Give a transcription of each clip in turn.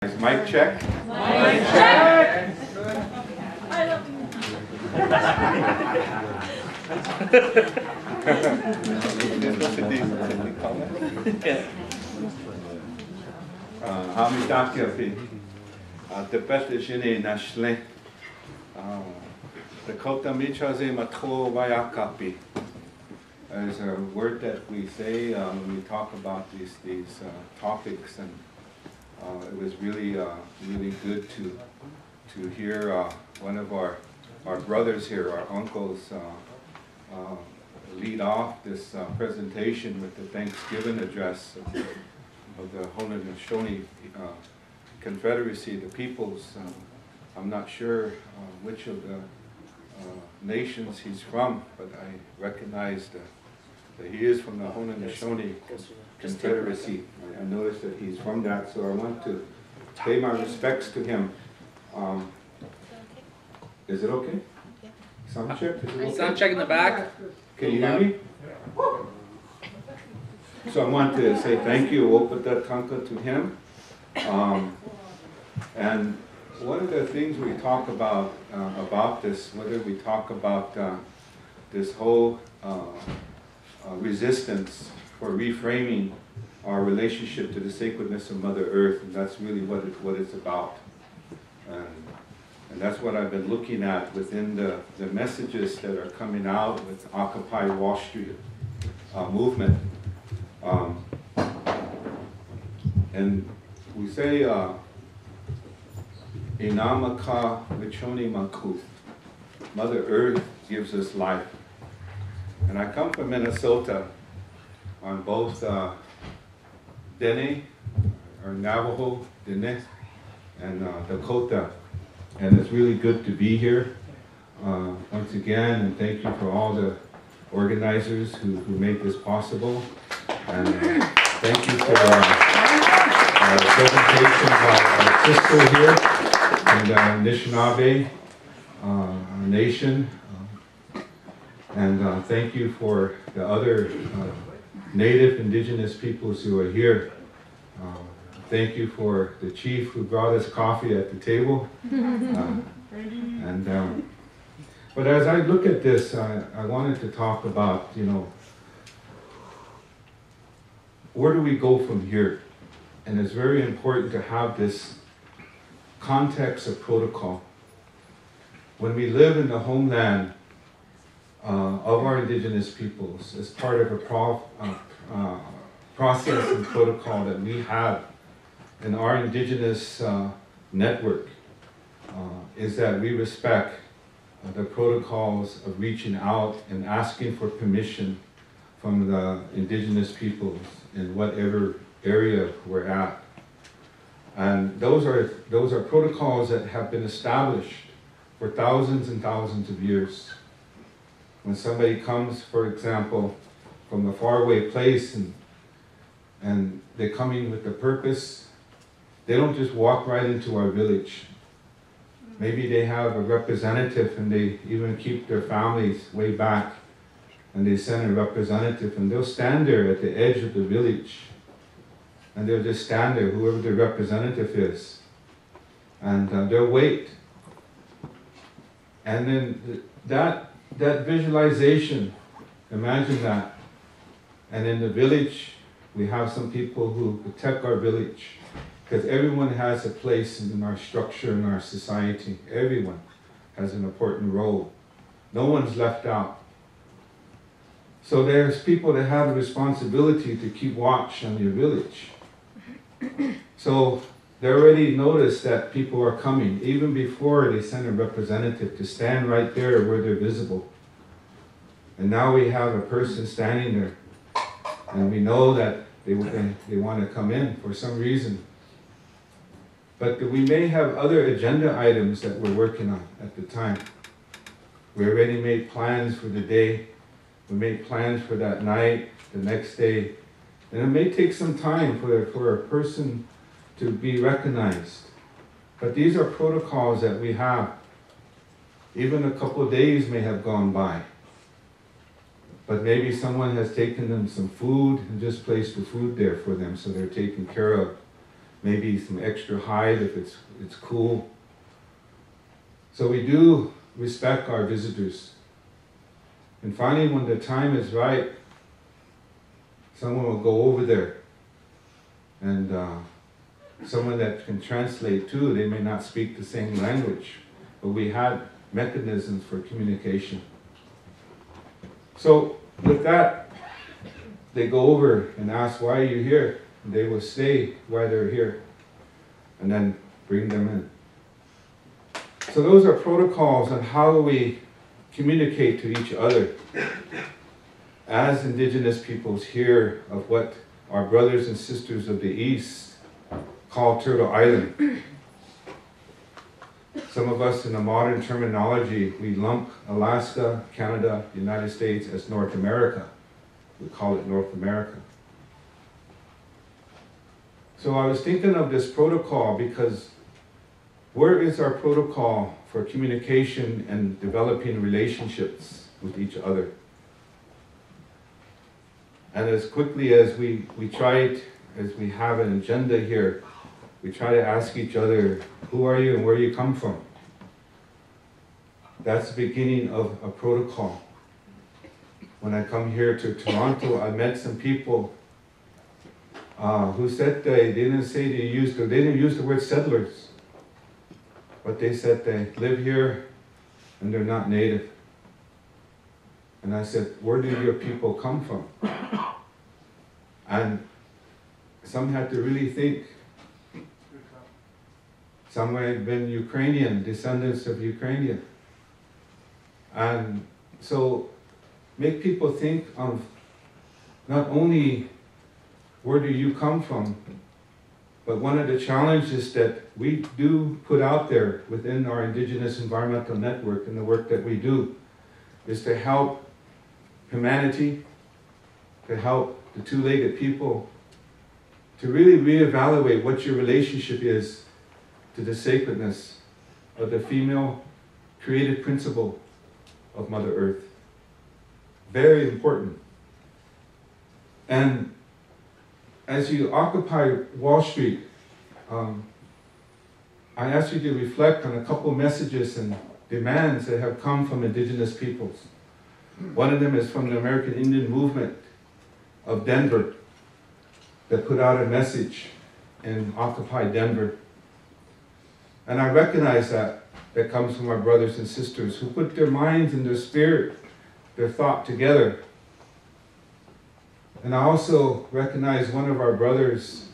Mic check. Mic check. There's a word that we say when we talk about these topics, and it was really good to hear one of our brothers here, our uncles, lead off this presentation with the Thanksgiving address of the Haudenosaunee Confederacy, the peoples. I'm not sure which of the nations he's from, but I recognize that he is from the Haudenosaunee Confederacy. I noticed that he's from that, so I want to pay my respects to him. Is it okay? Sound check? Is it okay? Sound check in the back. Can you hear me? So I want to say thank you, Opatatanka, to him. And one of the things we talk about this, whether we talk about this whole resistance for reframing our relationship to the sacredness of Mother Earth, and that's really what it's about. And that's what I've been looking at within the messages that are coming out with Occupy Wall Street movement. And we say, Inamaka Michoni Makuth, Mother Earth gives us life. And I come from Minnesota on both Dene, or Navajo, Dene, and Dakota. And it's really good to be here once again, and thank you for all the organizers who made this possible. And thank you for the presentation of our sister here and Anishinaabe, our nation. And thank you for the other Native Indigenous peoples who are here. Thank you for the chief who brought us coffee at the table. But as I look at this, I wanted to talk about, where do we go from here? And it's very important to have this context of protocol. When we live in the homeland of our indigenous peoples, as part of a process and protocol that we have in our indigenous network, is that we respect the protocols of reaching out and asking for permission from the indigenous peoples in whatever area we're at. And those are protocols that have been established for thousands and thousands of years. When somebody comes, for example, from a faraway place and they're coming with a purpose, they don't just walk right into our village. Maybe they have a representative and they even keep their families way back, and they send a representative and they'll stand there at the edge of the village, and they'll just stand there, whoever the representative is, and they'll wait. And then that visualization, imagine that. And in the village, we have some people who protect our village, because everyone has a place in our structure, in our society. Everyone has an important role. No one's left out. So there's people that have a responsibility to keep watch on your village. So they already noticed that people are coming, even before they send a representative to stand right there where they're visible. And now we have a person standing there, and we know that they want to come in for some reason. But we may have other agenda items that we're working on at the time. We already made plans for the day. We made plans for that night, the next day. And it may take some time for a person to be recognized. But these are protocols that we have. Even a couple of days may have gone by. But maybe someone has taken them some food and just placed the food there for them, so they're taken care of. maybe some extra hide if it's cool. So we do respect our visitors. And finally, when the time is right, someone will go over there. And someone that can translate too. They may not speak the same language, but we have mechanisms for communication. So with that, they go over and ask, why are you here? And they will say why they're here, and then bring them in. So those are protocols on how we communicate to each other as Indigenous peoples here of what our brothers and sisters of the East call Turtle Island. Some of us in the modern terminology, we lump Alaska, Canada, United States as North America. We call it North America. So I was thinking of this protocol because where is our protocol for communication and developing relationships with each other? And as quickly as we try, as we have an agenda here, we try to ask each other, who are you and where you come from? That's the beginning of a protocol. When I come here to Toronto, I met some people who said they didn't use the word settlers, but they said they live here and they're not native. And I said, where do your people come from? And some had to really think. Some had been Ukrainian, descendants of Ukrainian. And so make people think of not only where do you come from, but one of the challenges that we do put out there within our Indigenous Environmental Network and the work that we do is to help humanity, to help the two-legged people, to really reevaluate what your relationship is to the sacredness of the female creative principle of Mother Earth. Very important. And as you occupy Wall Street, I ask you to reflect on a couple messages and demands that have come from Indigenous peoples. One of them is from the American Indian Movement of Denver that put out a message in Occupy Denver. And I recognize that comes from our brothers and sisters who put their minds and their spirit, their thought together. And I also recognize one of our brothers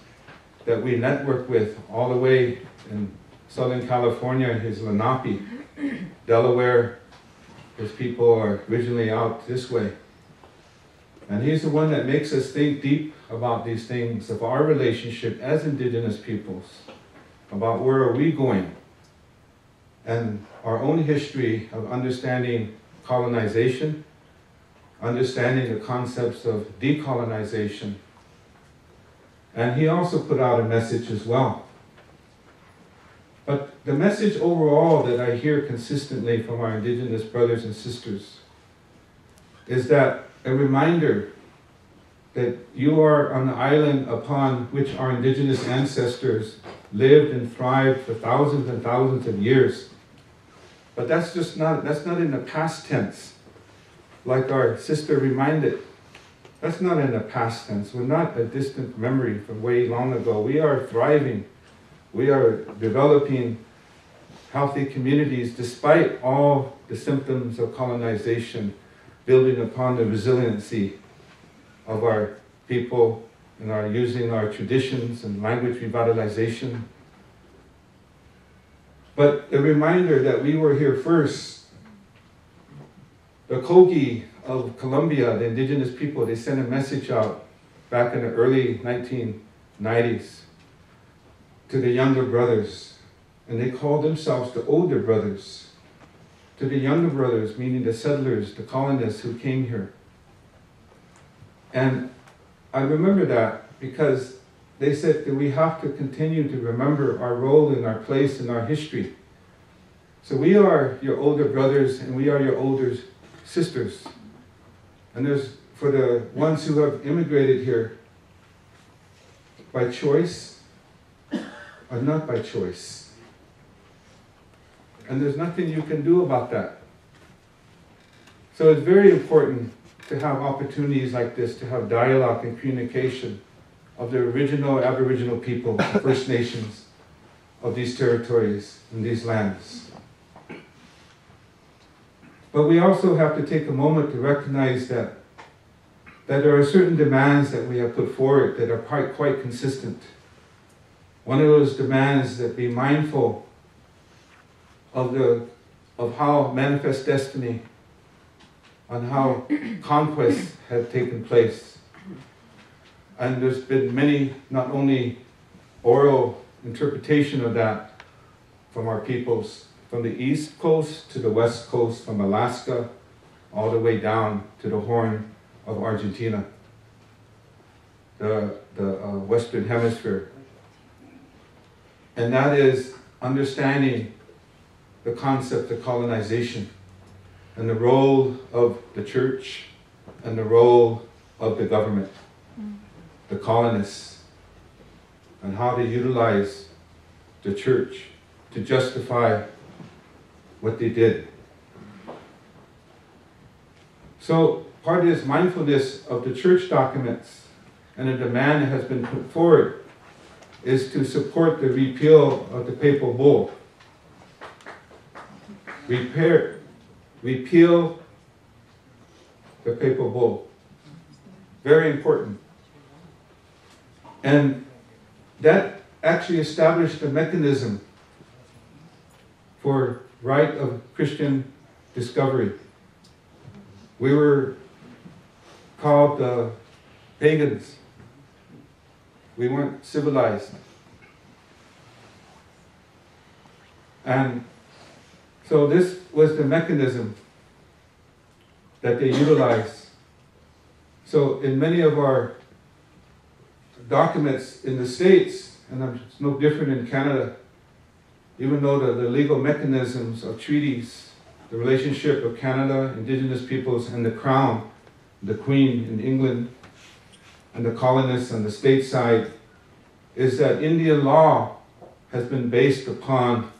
that we network with all the way in Southern California, his Lenape, Delaware. His people are originally out this way. And he's the one that makes us think deep about these things of our relationship as Indigenous peoples, about where are we going, and our own history of understanding colonization, understanding the concepts of decolonization. And he also put out a message as well. But the message overall that I hear consistently from our Indigenous brothers and sisters is that a reminder that you are on the island upon which our Indigenous ancestors lived and thrived for thousands and thousands of years. But that's not in the past tense, like our sister reminded. That's not in the past tense. We're not a distant memory from way long ago. We are thriving. We are developing healthy communities despite all the symptoms of colonization, building upon the resiliency of our people and are using our traditions and language revitalization. But the reminder that we were here first. The Kogi of Colombia, the Indigenous people, they sent a message out back in the early 1990s to the younger brothers, and they called themselves the older brothers. To the younger brothers, meaning the settlers, the colonists who came here. And I remember that because they said that we have to continue to remember our role and our place in our history. So we are your older brothers and we are your older sisters. And there's, for the ones who have immigrated here by choice, are not by choice. And there's nothing you can do about that. So it's very important to have opportunities like this, to have dialogue and communication of the original Aboriginal people, the First Nations of these territories and these lands. But we also have to take a moment to recognize that there are certain demands that we have put forward that are quite consistent. One of those demands that be mindful of how manifest destiny, on how conquests have taken place. And there's been many, not only oral interpretation of that from our peoples, from the East Coast to the West Coast, from Alaska all the way down to the Horn of Argentina, the Western Hemisphere. And that is understanding the concept of colonization and the role of the church and the role of the government, the colonists, and how to utilize the church to justify what they did. So part of this mindfulness of the church documents and a demand that has been put forward is to support the repeal of the papal bull. Repeal the papal bull. Very important. And that actually established a mechanism for right of Christian discovery. We were called pagans. We weren't civilized. And so this was the mechanism that they utilized. So in many of our documents in the States, and it's no different in Canada, even though the legal mechanisms of treaties, the relationship of Canada, Indigenous peoples, and the Crown, the Queen in England, and the colonists on the state side, is that Indian law has been based upon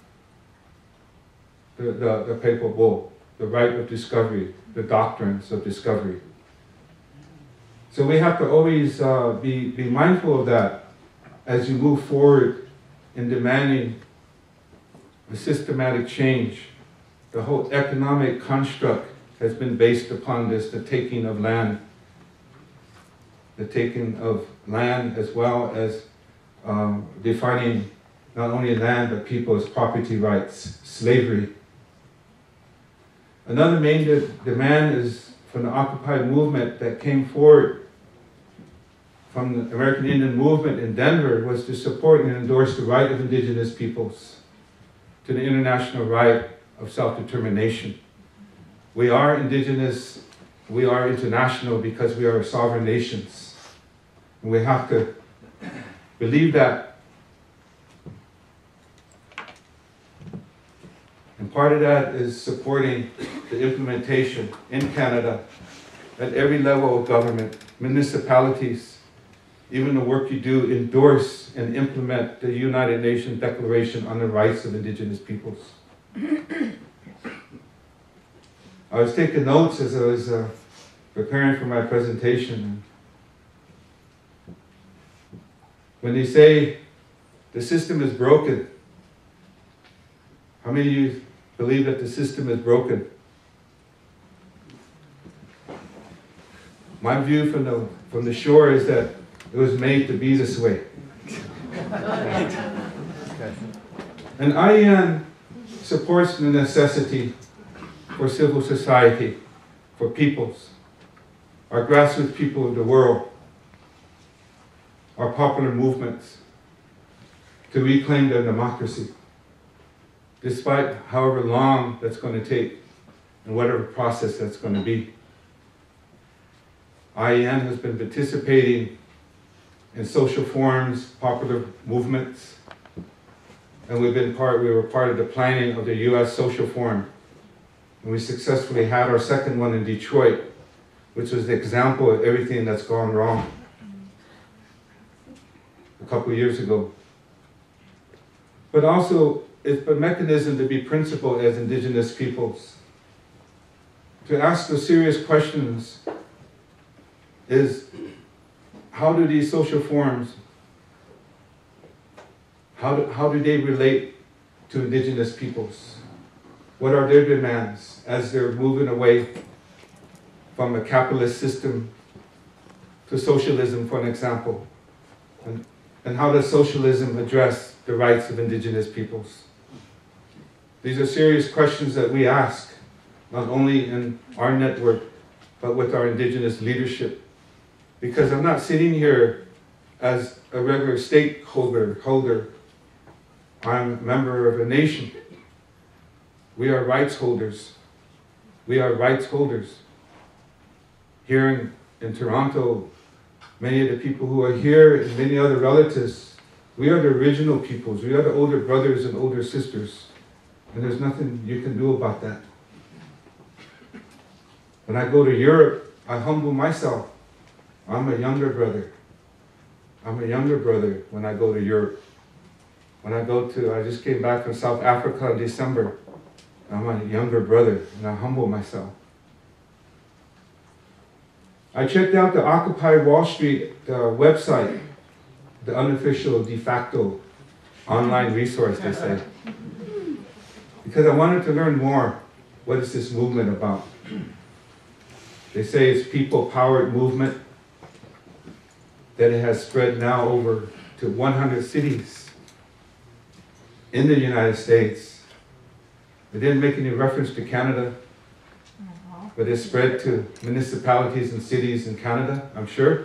the papal bull, the right of discovery, the doctrines of discovery. So we have to always be mindful of that as you move forward in demanding a systematic change. The whole economic construct has been based upon this, the taking of land. The taking of land as well as defining not only land but people as property rights, slavery. Another main demand is from the Occupy movement that came forward from the American Indian movement in Denver, was to support and endorse the right of Indigenous peoples to the international right of self-determination. We are Indigenous, we are international because we are sovereign nations. And we have to believe that. And part of that is supporting the implementation in Canada at every level of government, municipalities, even the work you do, endorse and implement the United Nations Declaration on the Rights of Indigenous Peoples. I was taking notes as I was preparing for my presentation. When they say the system is broken, how many of you believe that the system is broken? My view from the shore is that it was made to be this way. And IEN supports the necessity for civil society, for peoples, our grassroots people of the world, our popular movements, to reclaim their democracy, despite however long that's going to take and whatever process that's going to be. IEN has been participating in social forums, popular movements, and we were part of the planning of the US Social Forum. And we successfully had our second one in Detroit, which was the example of everything that's gone wrong a couple of years ago. but also it's a mechanism to be principled as Indigenous peoples. To ask the serious questions is, how do these social forms, how do they relate to Indigenous peoples? What are their demands as they're moving away from a capitalist system to socialism, for an example? And how does socialism address the rights of Indigenous peoples? These are serious questions that we ask, not only in our network, but with our Indigenous leadership. Because I'm not sitting here as a regular stakeholder. I'm a member of a nation. We are rights holders. We are rights holders. Here in Toronto, many of the people who are here and many other relatives, we are the original peoples. We are the older brothers and older sisters. And there's nothing you can do about that. When I go to Europe, I humble myself. I'm a younger brother. I'm a younger brother when I go to Europe. When I just came back from South Africa in December. I'm a younger brother, and I humble myself. I checked out the Occupy Wall Street website, the unofficial de facto online resource, they say. Because I wanted to learn more. What is this movement about? They say it's people-powered movement, that it has spread now over to 100 cities in the United States. They didn't make any reference to Canada, but it spread to municipalities and cities in Canada, I'm sure.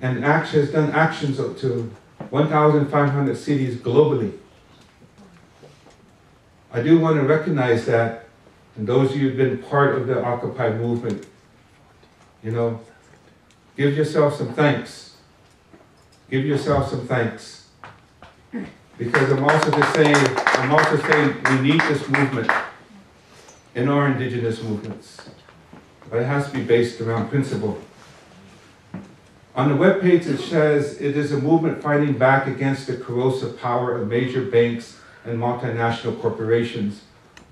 And has done actions up to 1,500 cities globally. I do want to recognize that, and those of you who've been part of the Occupy movement, you know, give yourself some thanks. Give yourself some thanks. Because I'm also saying we need this movement in our Indigenous movements. But it has to be based around principle. On the webpage it says it is a movement fighting back against the corrosive power of major banks and multinational corporations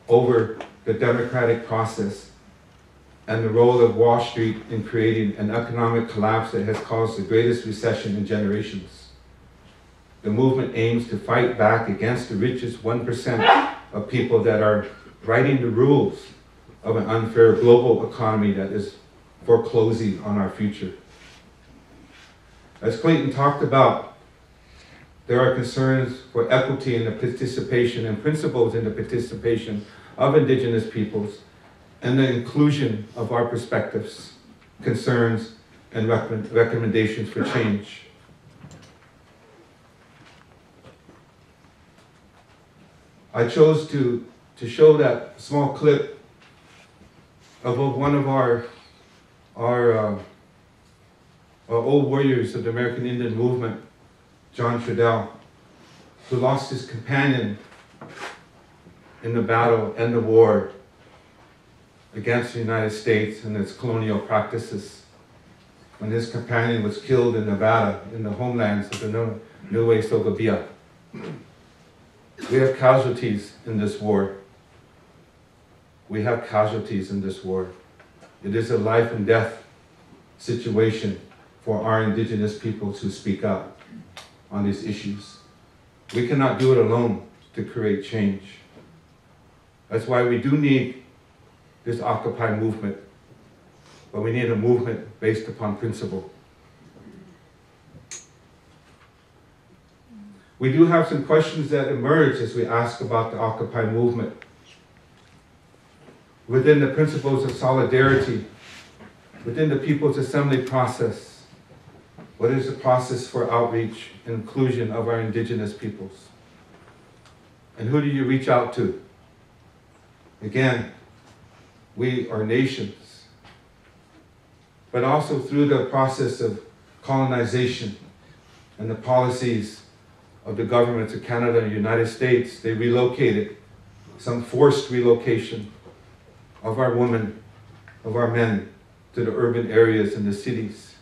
over the democratic process and the role of Wall Street in creating an economic collapse that has caused the greatest recession in generations. The movement aims to fight back against the richest 1% of people that are writing the rules of an unfair global economy that is foreclosing on our future. As Clayton talked about, there are concerns for equity in the participation and principles in the participation of Indigenous peoples and the inclusion of our perspectives, concerns, and recommendations for change. I chose to show that small clip of one of our old warriors of the American Indian movement, John Trudell, who lost his companion in the battle and the war against the United States and its colonial practices. When his companion was killed in Nevada, in the homelands of the Niue Sogabia. We have casualties in this war. We have casualties in this war. It is a life and death situation for our Indigenous peoples who speak up on these issues. We cannot do it alone to create change. That's why we do need this Occupy movement, but we need a movement based upon principle. We do have some questions that emerge as we ask about the Occupy movement. Within the principles of solidarity, within the People's Assembly process, what is the process for outreach and inclusion of our Indigenous peoples? And who do you reach out to? Again, we are nations, but also through the process of colonization and the policies of the governments of Canada and the United States, they relocated, some forced relocation of our women, of our men, to the urban areas and the cities.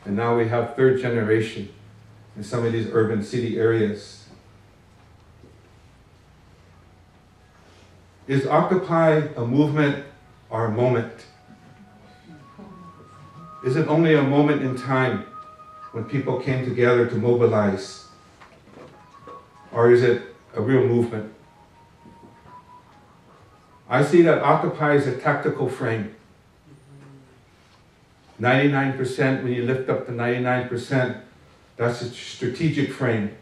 And now we have third generation in some of these urban city areas. Is Occupy a movement or a moment? Is it only a moment in time when people came together to mobilize? Or is it a real movement? I see that Occupy is a tactical frame. 99%, when you lift up the 99%, that's a strategic frame.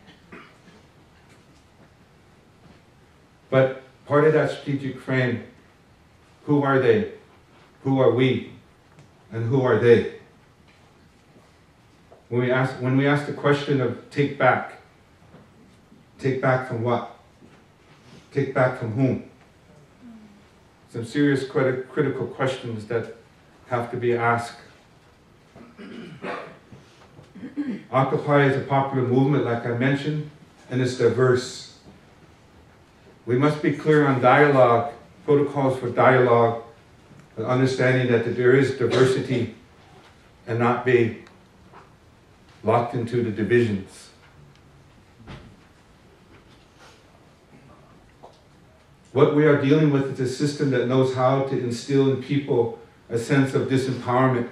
But part of that strategic frame, who are they? Who are we? And who are they? When we ask the question of take back from what? Take back from whom? Some serious critical questions that have to be asked. Occupy is a popular movement, like I mentioned, and it's diverse. We must be clear on dialogue, protocols for dialogue, and understanding that there is diversity and not be locked into the divisions. What we are dealing with is a system that knows how to instill in people a sense of disempowerment,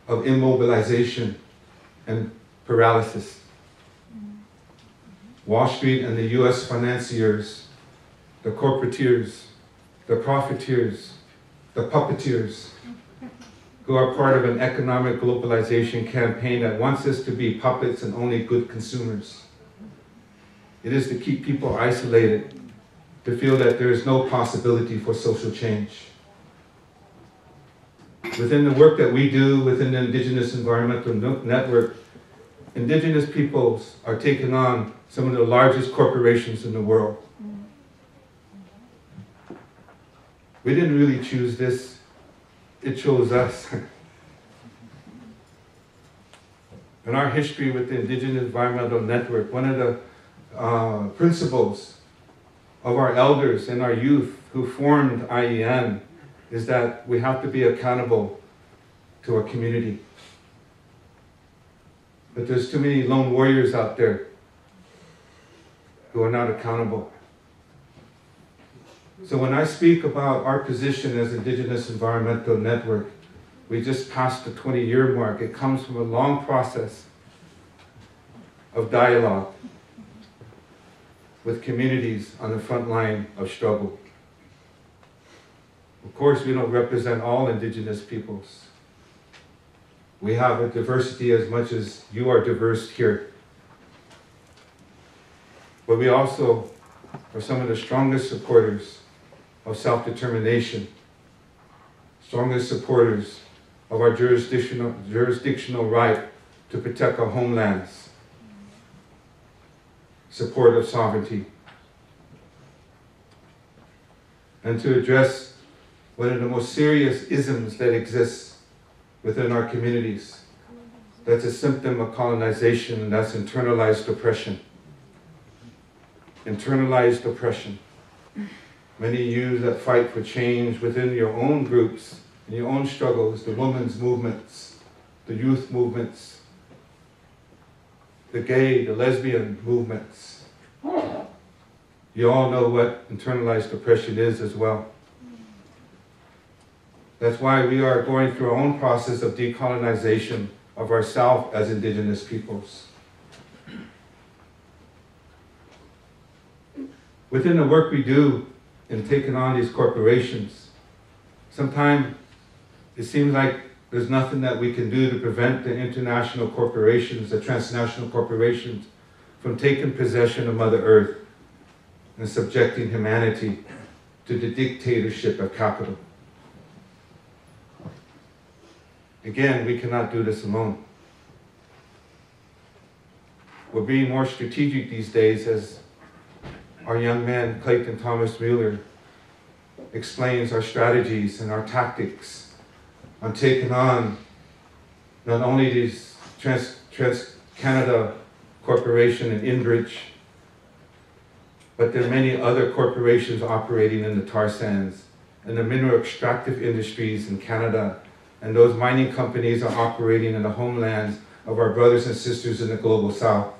of immobilization, and paralysis. Wall Street and the US financiers, the corporateers, the profiteers, the puppeteers, who are part of an economic globalization campaign that wants us to be puppets and only good consumers. It is to keep people isolated, to feel that there is no possibility for social change. Within the work that we do within the Indigenous Environmental Network, Indigenous peoples are taking on some of the largest corporations in the world. We didn't really choose this, it chose us. In our history with the Indigenous Environmental Network, one of the principles of our elders and our youth who formed IEN is that we have to be accountable to our community. But there's too many lone warriors out there who are not accountable. So when I speak about our position as Indigenous Environmental Network, we just passed the 20-year mark. It comes from a long process of dialogue with communities on the front line of struggle. Of course, we don't represent all Indigenous peoples. We have a diversity as much as you are diverse here. But we also are some of the strongest supporters of self-determination, strongest supporters of our jurisdictional right to protect our homelands, support of sovereignty, and to address one of the most serious isms that exists within our communities. That's a symptom of colonization, and that's internalized oppression. Internalized oppression. Many of you that fight for change within your own groups, in your own struggles, the women's movements, the youth movements, the gay, the lesbian movements. You all know what internalized oppression is as well. That's why we are going through our own process of decolonization of ourselves as Indigenous peoples. Within the work we do in taking on these corporations, sometimes it seems like there's nothing that we can do to prevent the international corporations, the transnational corporations, from taking possession of Mother Earth and subjecting humanity to the dictatorship of capital. Again, we cannot do this alone. We're being more strategic these days, as our young man, Clayton Thomas Mueller, explains our strategies and our tactics on taking on not only these Trans-Canada Corporation and Enbridge, but there are many other corporations operating in the tar sands and the mineral extractive industries in Canada, and those mining companies are operating in the homelands of our brothers and sisters in the global south.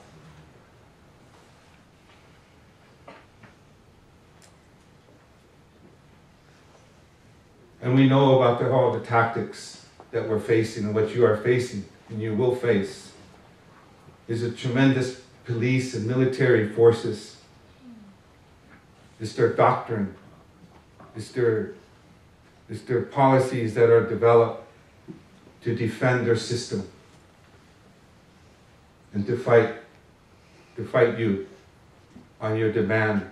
And we know about all the tactics that we're facing and what you are facing and you will face. There's a tremendous police and military forces. It's their doctrine. It's their policies that are developed to defend their system and to fight you on your demand.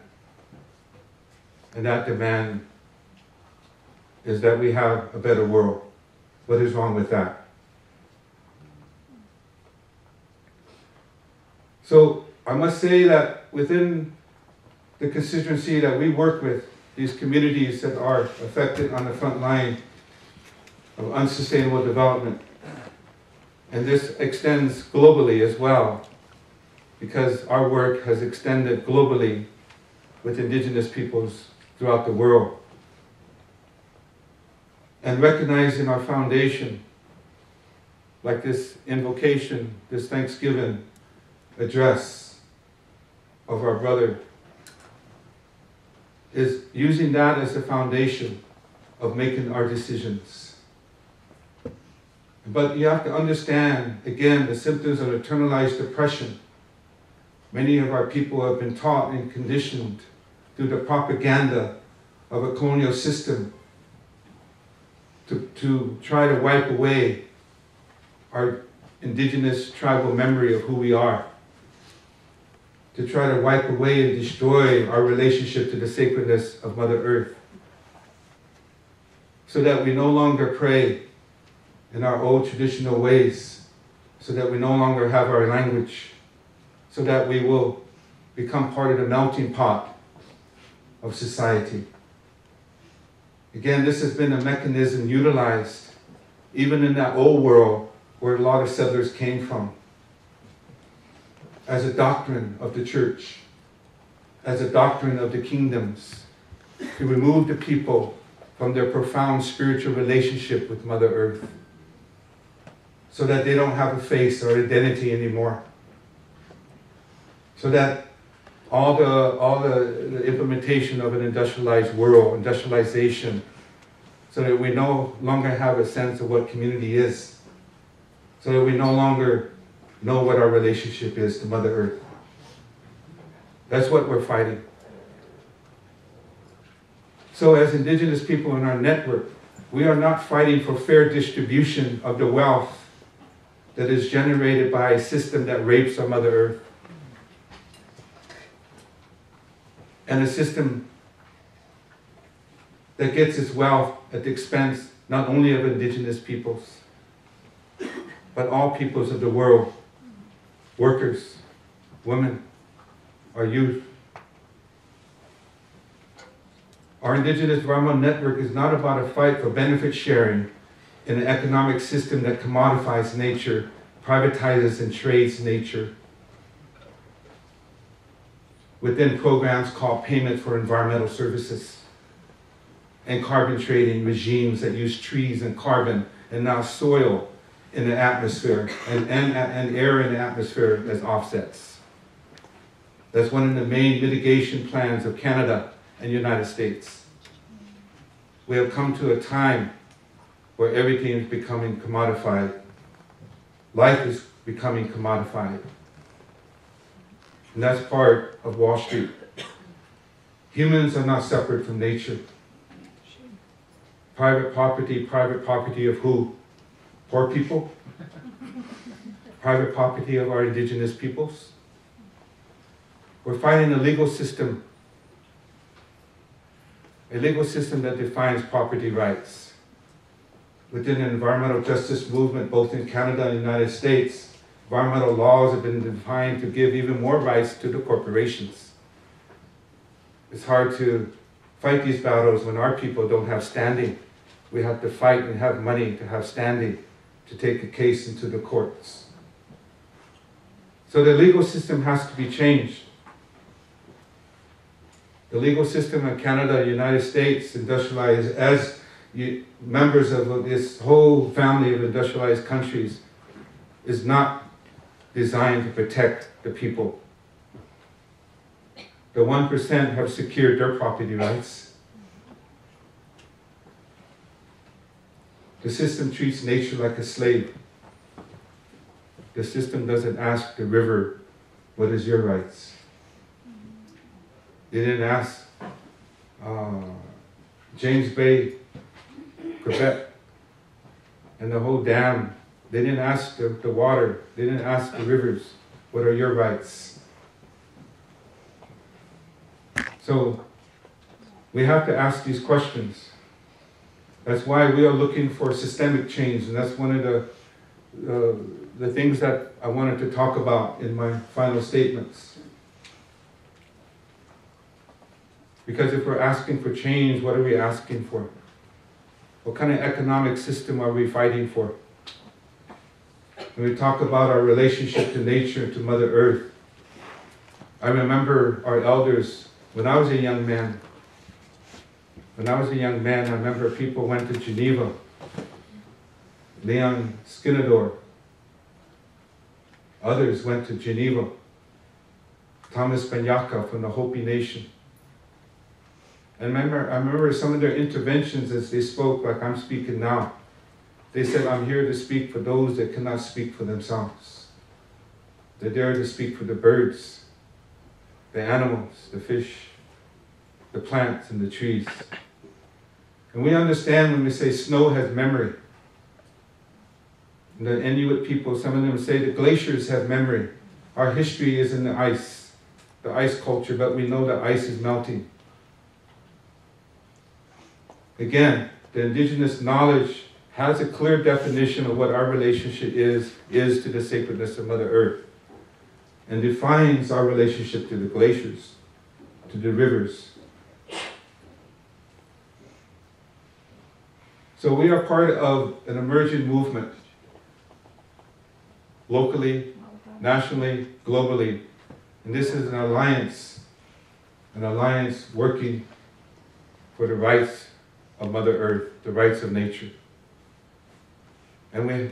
And that demand is that we have a better world. What is wrong with that? So I must say that within the constituency that we work with, these communities that are affected on the front line of unsustainable development, and this extends globally as well, because our work has extended globally with Indigenous peoples throughout the world. And recognizing our foundation, like this invocation, this Thanksgiving address of our brother, is using that as the foundation of making our decisions. But you have to understand, again, the symptoms of internalized depression. Many of our people have been taught and conditioned through the propaganda of a colonial system to try to wipe away our indigenous tribal memory of who we are, to try to wipe away and destroy our relationship to the sacredness of Mother Earth, so that we no longer pray in our old traditional ways, so that we no longer have our language, so that we will become part of the melting pot of society. Again, this has been a mechanism utilized even in that old world where a lot of settlers came from, as a doctrine of the church, as a doctrine of the kingdoms, to remove the people from their profound spiritual relationship with Mother Earth, so that they don't have a face or identity anymore, so that all the implementation of an industrialized world, industrialization, so that we no longer have a sense of what community is, so that we no longer know what our relationship is to Mother Earth. That's what we're fighting. So as Indigenous people in our network, we are not fighting for fair distribution of the wealth that is generated by a system that rapes our Mother Earth, and a system that gets its wealth at the expense not only of Indigenous peoples, but all peoples of the world, workers, women, our youth. Our Indigenous Environmental Network is not about a fight for benefit sharing in an economic system that commodifies nature, privatizes and trades nature, within programs called payment for environmental services, and carbon trading regimes that use trees and carbon and now soil in the atmosphere and air in the atmosphere as offsets. That's one of the main mitigation plans of Canada and the United States. We have come to a time where everything is becoming commodified. Life is becoming commodified. And that's part of Wall Street. Humans are not separate from nature. Private property of who? Poor people? Private property of our Indigenous peoples? We're fighting a legal system that defines property rights. Within the environmental justice movement, both in Canada and the United States, environmental laws have been defined to give even more rights to the corporations. It's hard to fight these battles when our people don't have standing. We have to fight and have money to have standing to take a case into the courts. So the legal system has to be changed. The legal system in Canada, United States, industrialized, as members of this whole family of industrialized countries, is not designed to protect the people. The 1% have secured their property rights. The system treats nature like a slave. The system doesn't ask the river, what is your rights? They didn't ask James Bay, Quebec, and the whole dam. They didn't ask the water. They didn't ask the rivers, what are your rights? So we have to ask these questions. That's why we are looking for systemic change, and that's one of the things that I wanted to talk about in my final statements. Because if we're asking for change, what are we asking for? What kind of economic system are we fighting for? When we talk about our relationship to nature, to Mother Earth, I remember our elders, when I was a young man, I remember people went to Geneva. Leon Skinador. Others went to Geneva. Thomas Banyaka from the Hopi Nation. And I remember some of their interventions as they spoke, like I'm speaking now. They said, I'm here to speak for those that cannot speak for themselves. They're there to speak for the birds, the animals, the fish, the plants, and the trees. And we understand when we say snow has memory. And the Inuit people, some of them say the glaciers have memory. Our history is in the ice culture, but we know that ice is melting. Again, the indigenous knowledge has a clear definition of what our relationship is to the sacredness of Mother Earth, and defines our relationship to the glaciers, to the rivers. So we are part of an emerging movement, locally, nationally, globally. And this is an alliance working for the rights of Mother Earth, the rights of nature. And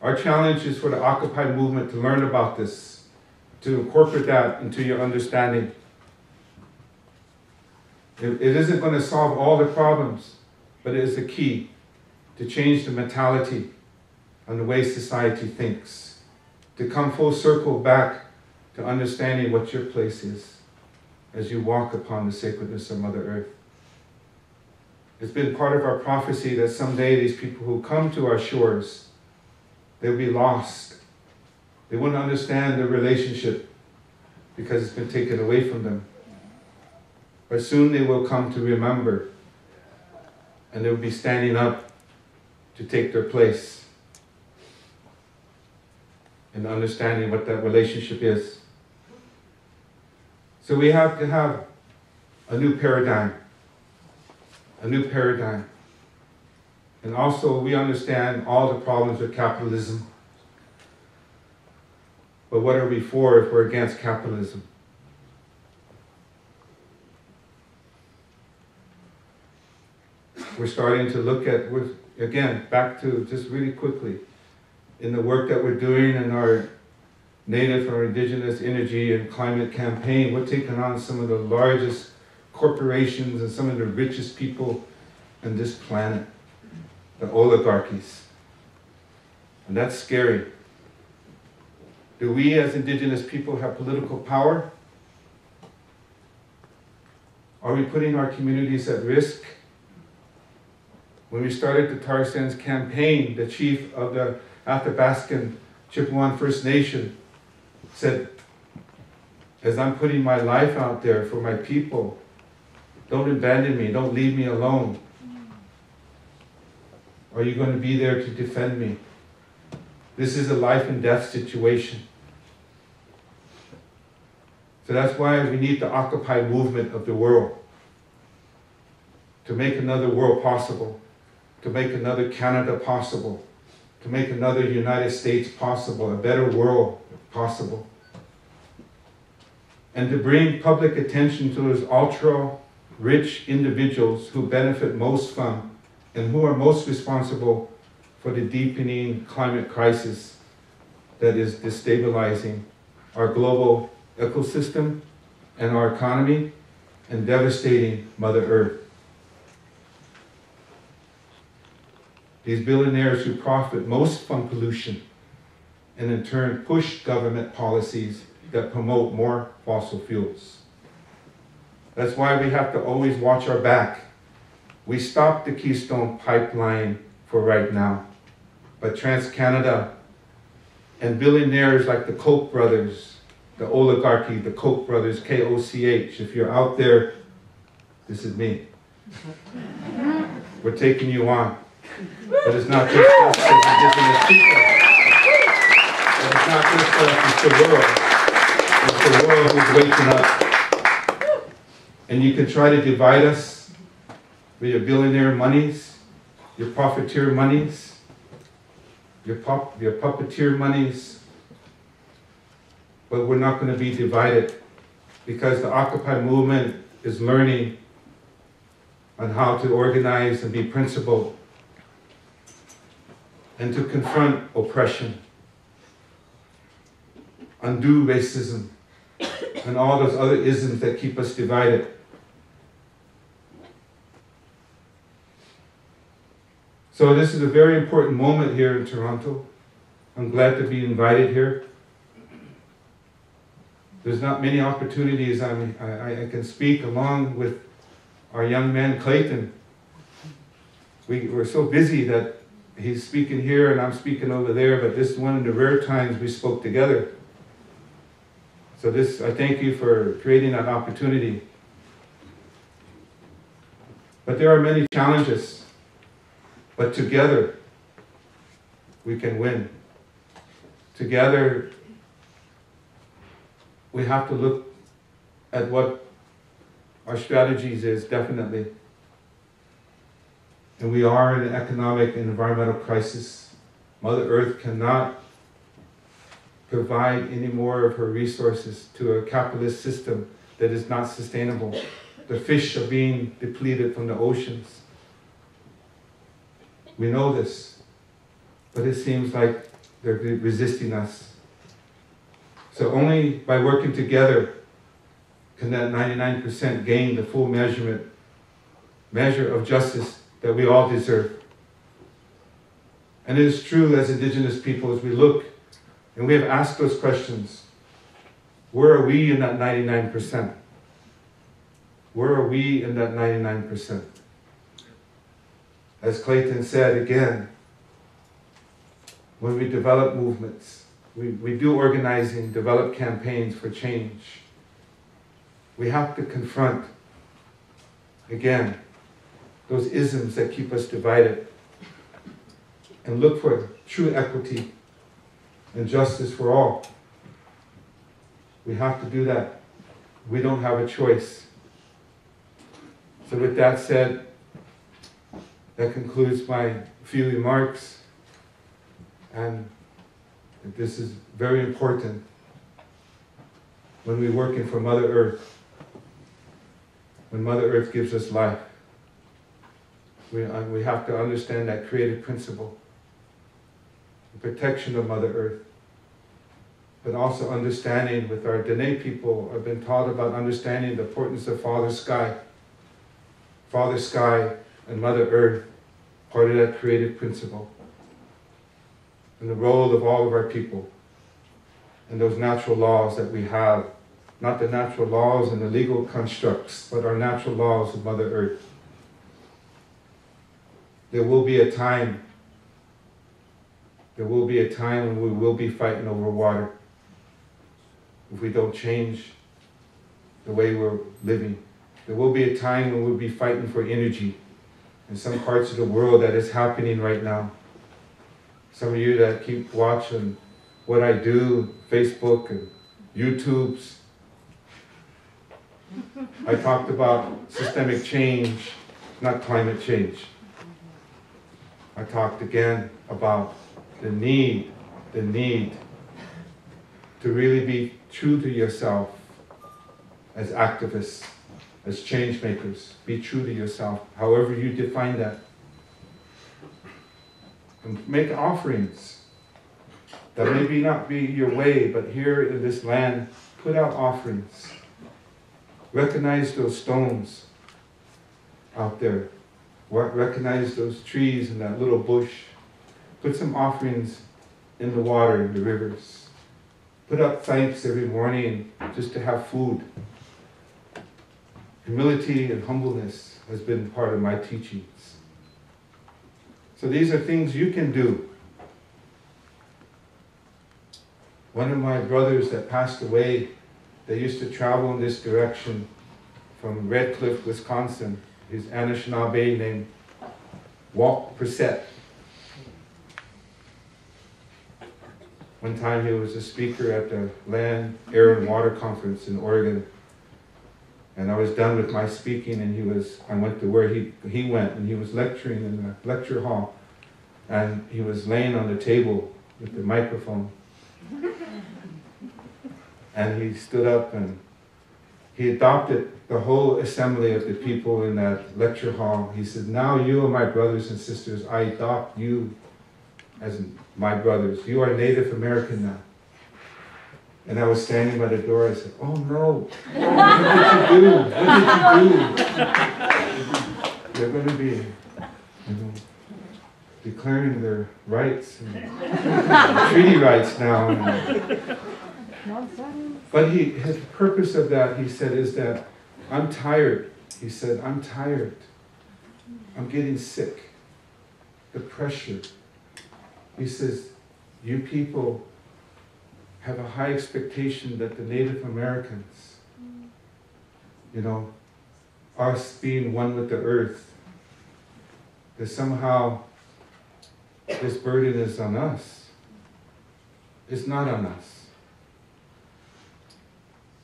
our challenge is for the Occupy movement to learn about this, to incorporate that into your understanding. It isn't going to solve all the problems, but it is the key to change the mentality and the way society thinks, to come full circle back to understanding what your place is as you walk upon the sacredness of Mother Earth. It's been part of our prophecy that someday these people who come to our shores, they'll be lost. They won't understand the relationship because it's been taken away from them. But soon they will come to remember, and they'll be standing up to take their place in understanding what that relationship is. So we have to have a new paradigm. A new paradigm. And also we understand all the problems with capitalism. But what are we for if we're against capitalism? We're starting to look at, again, back to just really quickly, in the work that we're doing in our Native or Indigenous energy and climate campaign, we're taking on some of the largest corporations and some of the richest people on this planet, the oligarchies. And that's scary. Do we as Indigenous people have political power? Are we putting our communities at risk? When we started the Tar Sands campaign, the chief of the Athabascan Chippewa First Nation said, as I'm putting my life out there for my people, don't abandon me, don't leave me alone. Are you going to be there to defend me? This is a life and death situation. So that's why we need the Occupy movement of the world, to make another world possible, to make another Canada possible, to make another United States possible, a better world possible. And to bring public attention to those ultra-rich individuals who benefit most from and who are most responsible for the deepening climate crisis that is destabilizing our global ecosystem and our economy and devastating Mother Earth. These billionaires who profit most from pollution and in turn push government policies that promote more fossil fuels. That's why we have to always watch our back. We stopped the Keystone Pipeline for right now, but TransCanada and billionaires like the Koch brothers, the oligarchy, the Koch brothers, K-O-C-H, if you're out there, this is me. We're taking you on. But it's not just us as Indigenous people. But it's not just us, it's the world. It's the world who's waking up. And you can try to divide us with your billionaire monies, your profiteer monies, your puppeteer monies, but we're not going to be divided because the Occupy movement is learning on how to organize and be principled and to confront oppression, undo racism, and all those other isms that keep us divided. So this is a very important moment here in Toronto. I'm glad to be invited here. There's not many opportunities I can speak along with our young man Clayton. We're so busy that he's speaking here and I'm speaking over there, but this is one of the rare times we spoke together. So I thank you for creating that opportunity. But there are many challenges. But together, we can win. Together, we have to look at what our strategies is, definitely. And we are in an economic and environmental crisis. Mother Earth cannot provide any more of her resources to a capitalist system that is not sustainable. The fish are being depleted from the oceans. We know this, but it seems like they're resisting us. So only by working together can that 99% gain the full measure of justice that we all deserve. And it is true as Indigenous people, as we look and we have asked those questions, where are we in that 99%? Where are we in that 99%? As Clayton said again, when we develop movements, we do organizing, develop campaigns for change, we have to confront, again, those isms that keep us divided and look for true equity and justice for all. We have to do that. We don't have a choice. So with that said, that concludes my few remarks, and this is very important when we're working for Mother Earth. When Mother Earth gives us life, we have to understand that creative principle, the protection of Mother Earth, but also understanding with our Dene people, I've been taught about understanding the importance of Father Sky. Father Sky and Mother Earth, part of that creative principle, and the role of all of our people, and those natural laws that we have, not the natural laws and the legal constructs, but our natural laws of Mother Earth. There will be a time when we will be fighting over water if we don't change the way we're living. There will be a time when we'll be fighting for energy in some parts of the world that is happening right now. Some of you that keep watching what I do, Facebook and YouTubes, I talked about systemic change, not climate change. I talked again about the need to really be true to yourself as activists, as change makers. Be true to yourself, however you define that. And make offerings that maybe not be your way, but here in this land, put out offerings. Recognize those stones out there. Recognize those trees and that little bush. Put some offerings in the water, in the rivers. Put up thanks every morning just to have food. Humility and humbleness has been part of my teachings. So these are things you can do. One of my brothers that passed away, they used to travel in this direction from Red Cliff, Wisconsin. He's Anishinaabe named Walt Brissett. One time he was a speaker at the Land, Air, and Water Conference in Oregon. And I was done with my speaking, and I went to where he went, and he was lecturing in the lecture hall. And he was laying on the table with the microphone. And he stood up and he adopted the whole assembly of the people in that lecture hall. He said, now you are my brothers and sisters. I adopt you as my brothers. You are Native American now. And I was standing by the door. I said, oh no, what did you do? What did you do? They're going to be, declaring their rights, and treaty rights now. But his purpose of that, he said, is that I'm tired. He said, I'm tired. I'm getting sick. The pressure. He says, you people have a high expectation that the Native Americans, us being one with the earth, that somehow this burden is on us. It's not on us.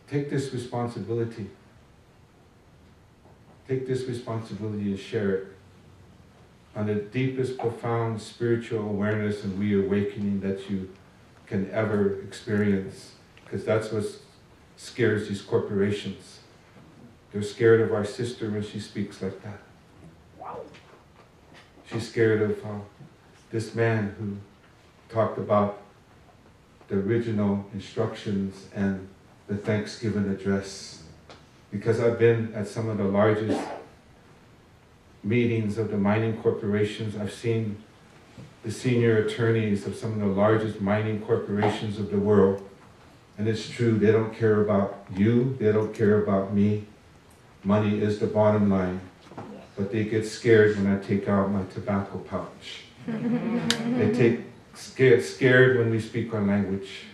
Take this responsibility. Take this responsibility and share it on the deepest, profound spiritual awareness and reawakening that you can ever experience, because that's what scares these corporations. They're scared of our sister when she speaks like that. She's scared of this man who talked about the original instructions and the Thanksgiving address. Because I've been at some of the largest meetings of the mining corporations. I've seen the senior attorneys of some of the largest mining corporations of the world. And it's true, they don't care about you, they don't care about me. Money is the bottom line. But they get scared when I take out my tobacco pouch. They scared when we speak our language.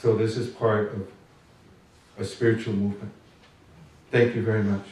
So this is part of a spiritual movement. Thank you very much.